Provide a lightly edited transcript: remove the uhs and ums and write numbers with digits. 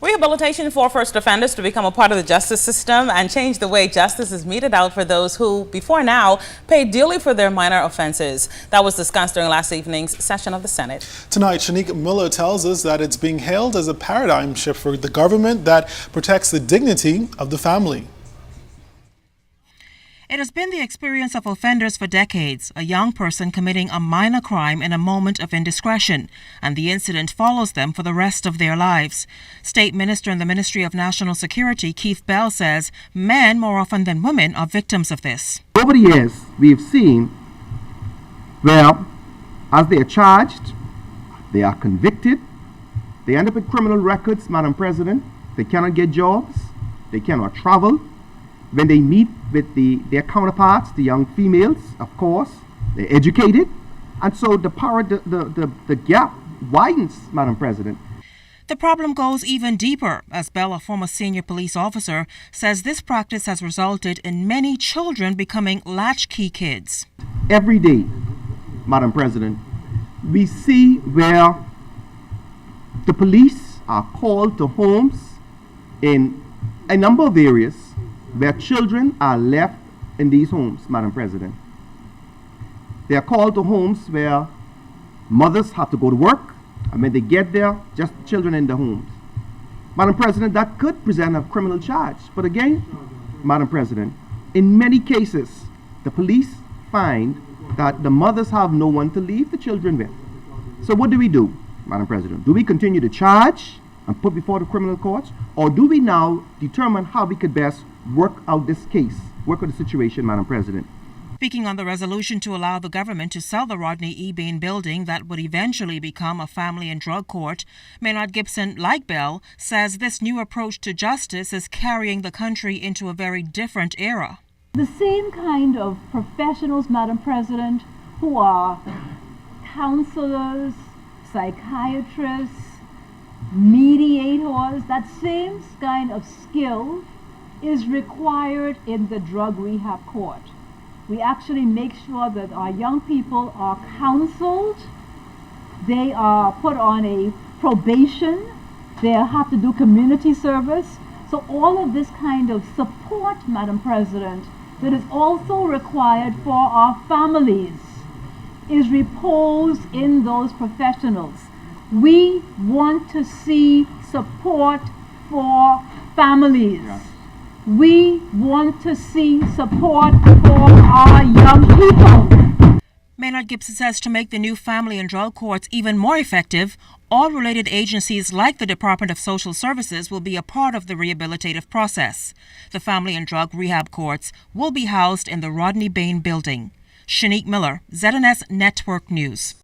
Rehabilitation for first offenders to become a part of the justice system and change the way justice is meted out for those who, before now, paid dearly for their minor offenses. That was discussed during last evening's session of the Senate. Tonight, Shanique Miller tells us that it's being hailed as a paradigm shift for the government that protects the dignity of the family. It has been the experience of offenders for decades, a young person committing a minor crime in a moment of indiscretion, and the incident follows them for the rest of their lives. State Minister in the Ministry of National Security, Keith Bell, says men more often than women are victims of this. Over the years, we've seen where, as they are charged, they are convicted, they end up with criminal records, Madam President, they cannot get jobs, they cannot travel. When they meet with their counterparts, the young females, of course, they're educated. And so the gap widens, Madam President. The problem goes even deeper, as Bell, a former senior police officer, says this practice has resulted in many children becoming latchkey kids. Every day, Madam President, we see where the police are called to homes in a number of areas where children are left in these homes, Madam President. They are called to homes where mothers have to go to work, and when they get there, just children in the homes. Madam President, that could present a criminal charge. But again, Madam President, in many cases, the police find that the mothers have no one to leave the children with. So what do we do, Madam President? Do we continue to charge and put before the criminal courts, or do we now determine how we could best work out this case, work out the situation, Madam President? Speaking on the resolution to allow the government to sell the Rodney E. Bain building that would eventually become a family and drug court, Maynard Gibson, like Bell, says this new approach to justice is carrying the country into a very different era. The same kind of professionals, Madam President, who are counselors, psychiatrists, mediators, that same kind of skill is required in the drug rehab court. We actually make sure that our young people are counseled, they are put on a probation, they have to do community service. So all of this kind of support, Madam President, that is also required for our families is reposed in those professionals. We want to see support for families. Yes. We want to see support for our young people. Maynard Gibson says to make the new family and drug courts even more effective, all related agencies like the Department of Social Services will be a part of the rehabilitative process. The family and drug rehab courts will be housed in the Rodney Bain building. Shanique Miller, ZNS Network News.